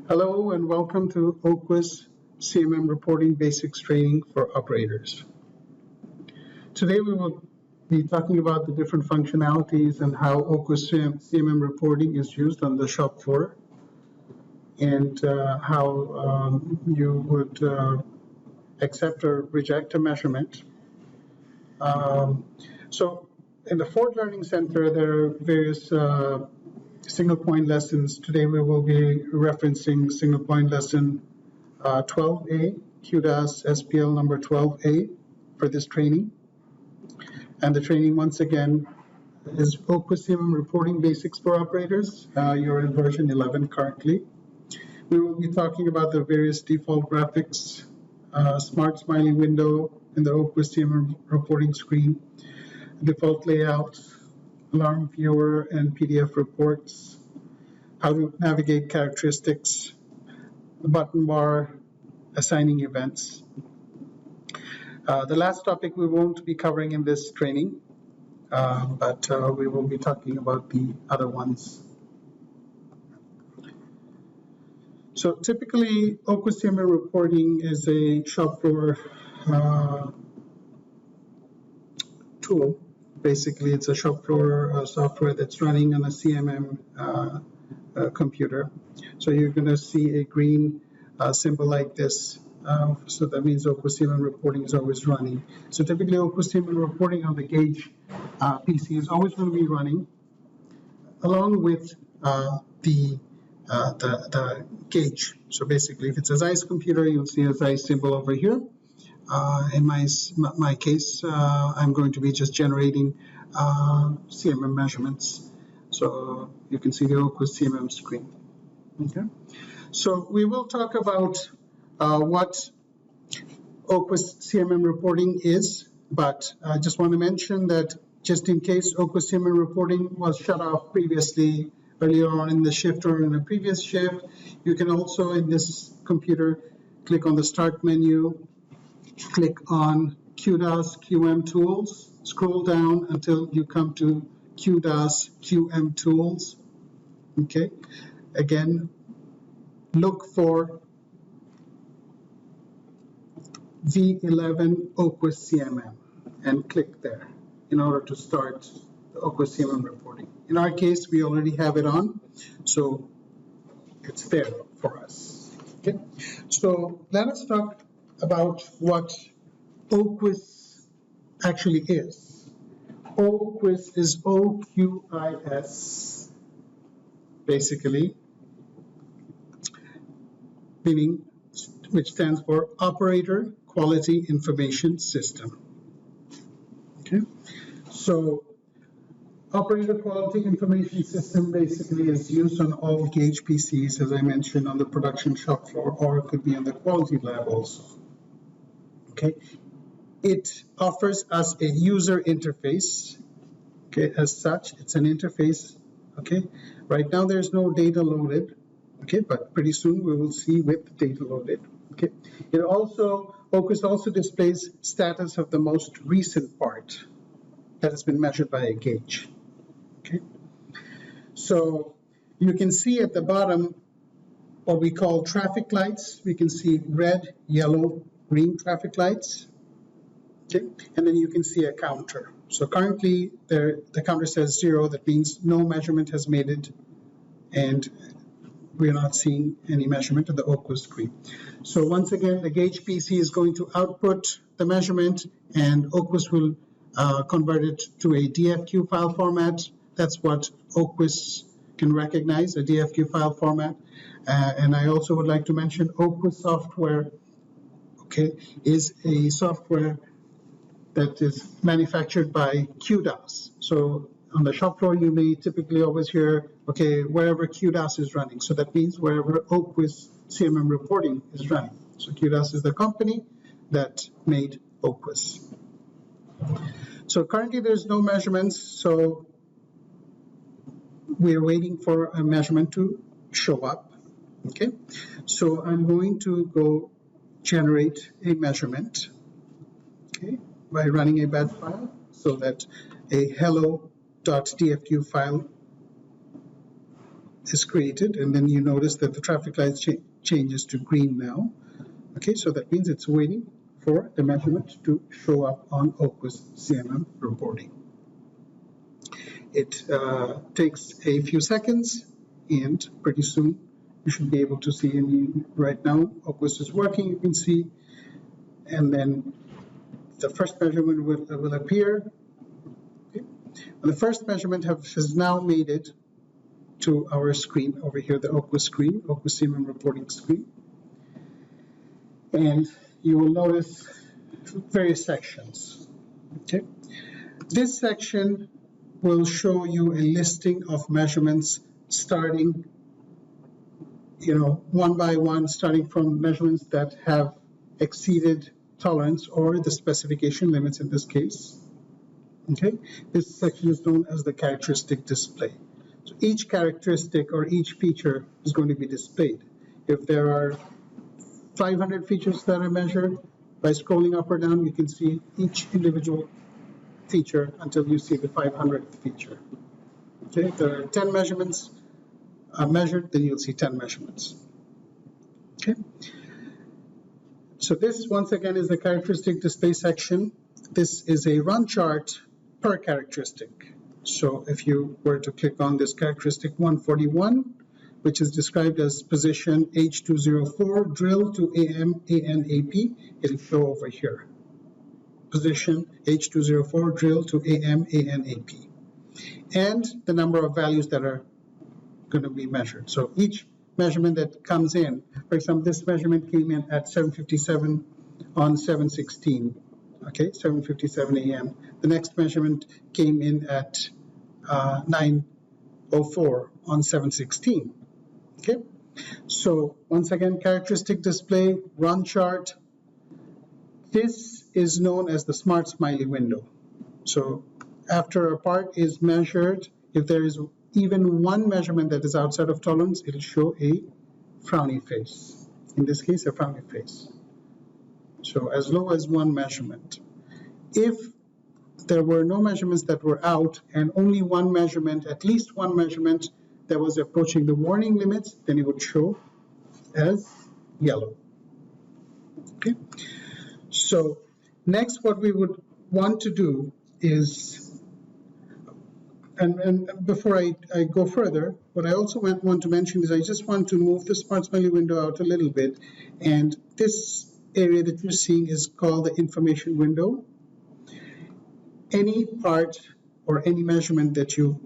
Hello and welcome to O-Qis CMM Reporting Basics Training for Operators. Today we will be talking about the different functionalities and how O-Qis CMM reporting is used on the shop floor and how you would accept or reject a measurement. So in the Ford Learning Center, there are various single point lessons. Today we will be referencing single point lesson 12A, QDAS SPL number 12A for this training. And the training, once again, is O-Qis CMM Reporting Basics for Operators. You're in version 11 currently. We will be talking about the various default graphics, smart smiley window in the O-Qis CMM reporting screen, default layouts, alarm viewer and PDF reports, how to navigate characteristics, the button bar, assigning events. The last topic we won't be covering in this training, but we will be talking about the other ones. So typically, O-Qis CMM reporting is a shop floor tool. Basically, it's a shop floor software that's running on a CMM computer. So you're going to see a green symbol like this. So that means O-Qis CMM reporting is always running. So typically, O-Qis CMM reporting on the gauge PC is always going to be running, along with the gauge. So basically, if it's a Zeiss computer, you'll see a Zeiss symbol over here. In my case, I'm going to be just generating CMM measurements. So you can see the O-Qis CMM screen. Okay. So we will talk about what O-Qis CMM reporting is, but I just want to mention that just in case O-Qis CMM reporting was shut off previously, earlier on in the shift or in a previous shift, you can also in this computer click on the Start menu, click on QDAS QM Tools, scroll down until you come to QDAS QM Tools. Okay, again, look for V11 O-Qis CMM and click there in order to start the O-Qis CMM reporting. In our case, we already have it on, so it's there for us. Okay, so let us talk about what O-Qis actually is. O-Qis is O-Q-I-S, basically, meaning, which stands for Operator Quality Information System. Okay, so Operator Quality Information System basically is used on all gauge PCs, as I mentioned, on the production shop floor, or it could be on the quality lab also. Okay, it offers us a user interface. Okay, as such, it's an interface. Okay, right now there's no data loaded. Okay, but pretty soon we will see with data loaded. Okay, it also, O-Qis also displays status of the most recent part that has been measured by a gauge. Okay, so you can see at the bottom what we call traffic lights. We can see red, yellow, green traffic lights. Okay, and then you can see a counter. So currently the counter says 0. That means no measurement has made it, and we're not seeing any measurement on the O-Qis screen. So once again, the gauge PC is going to output the measurement, and O-Qis will convert it to a DFQ file format. That's what O-Qis can recognize, a DFQ file format. And I also would like to mention O-Qis software, okay, is a software that is manufactured by QDAS. So on the shop floor, you may typically always hear, okay, wherever QDAS is running. So that means wherever O-Qis CMM reporting is running. So QDAS is the company that made O-Qis. So currently there's no measurements, so we're waiting for a measurement to show up. Okay, so I'm going to go generate a measurement, okay, by running a bat file, so that a hello.dfq file is created, and then you notice that the traffic light changes to green now. Okay, so that means it's waiting for the measurement to show up on O-Qis CMM reporting. It takes a few seconds, and pretty soon you should be able to see. And right now, O-Qis is working, you can see, and then the first measurement will appear. Okay. The first measurement has now made it to our screen over here, the O-Qis screen, O-Qis CMM reporting screen. And you will notice various sections. Okay. This section will show you a listing of measurements starting, one by one, starting from measurements that have exceeded tolerance or the specification limits in this case. Okay, this section is known as the characteristic display. So each characteristic or each feature is going to be displayed. If there are 500 features that are measured, by scrolling up or down, you can see each individual feature until you see the 500th feature. Okay, if there are 10 measurements measured, then you'll see 10 measurements. Okay. So this, once again, is the characteristic display section. This is a run chart per characteristic. So if you were to click on this characteristic 141, which is described as position H204, drill to AM, ANAP, it'll show over here. Position H204, drill to AM, ANAP. And the number of values that are going to be measured. So each measurement that comes in, for example, this measurement came in at 7:57 on 7/16, okay, 7:57 a.m. The next measurement came in at 9:04 on 7/16, okay. So once again, characteristic display, run chart. This is known as the smart smiley window. So after a part is measured, if there is even one measurement that is outside of tolerance, it'll show a frowny face. In this case, a frowny face. So as low as one measurement. If there were no measurements that were out and only one measurement, at least one measurement that was approaching the warning limits, then it would show as yellow. Okay. So next, what we would want to do is, and before I go further, what I also want to mention is I just want to move the smart smiley window out a little bit. And this area that you're seeing is called the information window. Any part or any measurement that you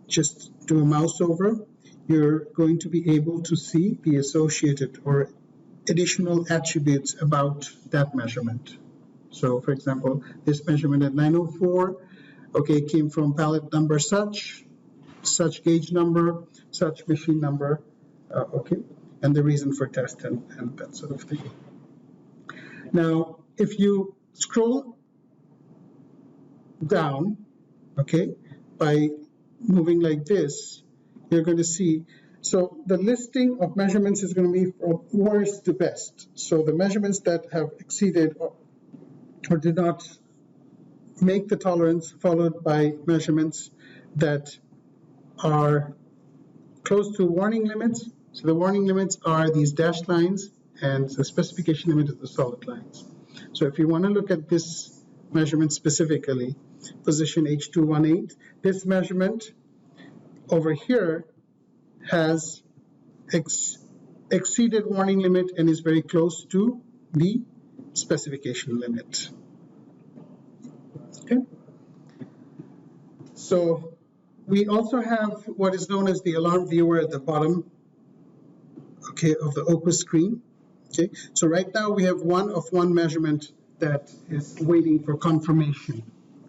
just do a mouse over, you're going to be able to see the associated or additional attributes about that measurement. So for example, this measurement at 9:04, okay, came from pallet number such gauge number, such machine number, okay, and the reason for test and that sort of thing. Now, if you scroll down, okay, by moving like this, you're going to see, so the listing of measurements is going to be from worst to best. So the measurements that have exceeded or did not make the tolerance, followed by measurements that are close to warning limits. So the warning limits are these dashed lines, and the specification limit is the solid lines. So if you want to look at this measurement specifically, position H218, this measurement over here has exceeded warning limit and is very close to the specification limit. Okay. So we also have what is known as the alarm viewer at the bottom, okay, of the O-Qis screen. Okay. So right now we have one measurement that is waiting for confirmation.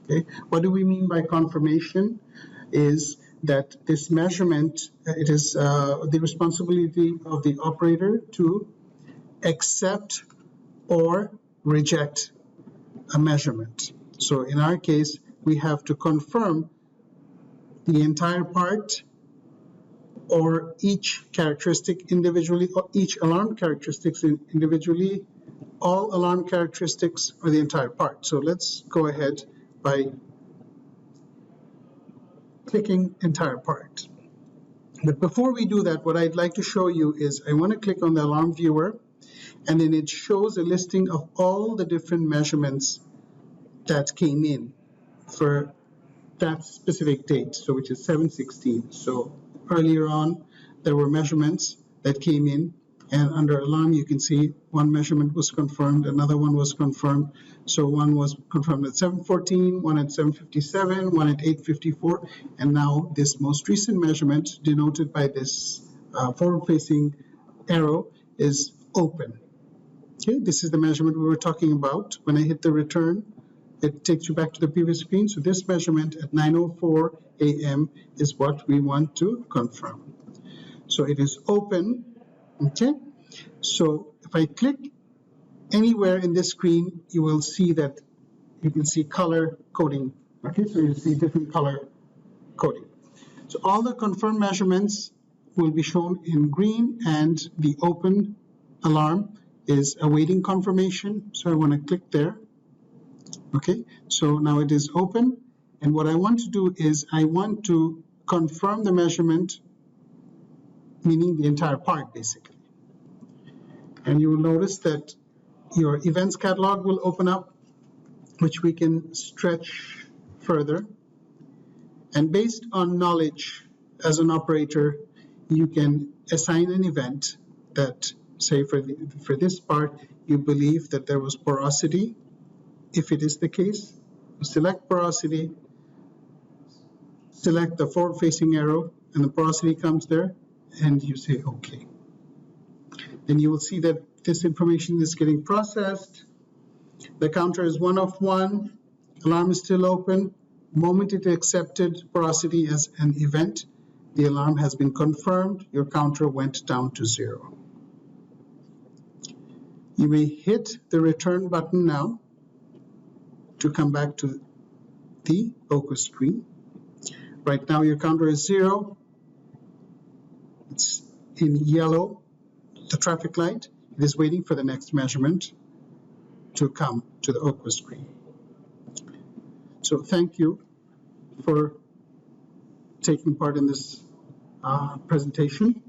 Okay. What do we mean by confirmation? Is that this measurement, it is the responsibility of the operator to accept or reject a measurement. So in our case, we have to confirm the entire part or each characteristic individually, or each alarm characteristics individually, all alarm characteristics, or the entire part. So let's go ahead by clicking entire part. But before we do that, what I'd like to show you is I want to click on the alarm viewer, and then it shows a listing of all the different measurements that came in for that specific date, so which is 7/16. So earlier on, there were measurements that came in, and under alarm, you can see one measurement was confirmed, another one was confirmed. So one was confirmed at 7:14, one at 7:57, one at 8:54, and now this most recent measurement, denoted by this forward-facing arrow, is open. Okay, this is the measurement we were talking about. When I hit the return, it takes you back to the previous screen. So this measurement at 9:04 a.m. is what we want to confirm. So it is open. Okay, so if I click anywhere in this screen, you will see that you can see color coding. Okay, so you see different color coding. So all the confirmed measurements will be shown in green, and the open alarm is awaiting confirmation. So I want to click there. Okay, so now it is open, and what I want to do is I want to confirm the measurement, meaning the entire part basically. And you will notice that your events catalog will open up, which we can stretch further. And based on knowledge as an operator, you can assign an event that, say for this part, you believe that there was porosity. If it is the case, you select porosity, select the forward-facing arrow, and the porosity comes there, and you say OK. Then you will see that this information is getting processed. The counter is 1 of 1. Alarm is still open. The moment it accepted porosity as an event, the alarm has been confirmed. Your counter went down to 0. You may hit the return button now to come back to the O-Qis screen. Right now your counter is 0. It's in yellow, the traffic light. It is waiting for the next measurement to come to the O-Qis screen. So thank you for taking part in this presentation.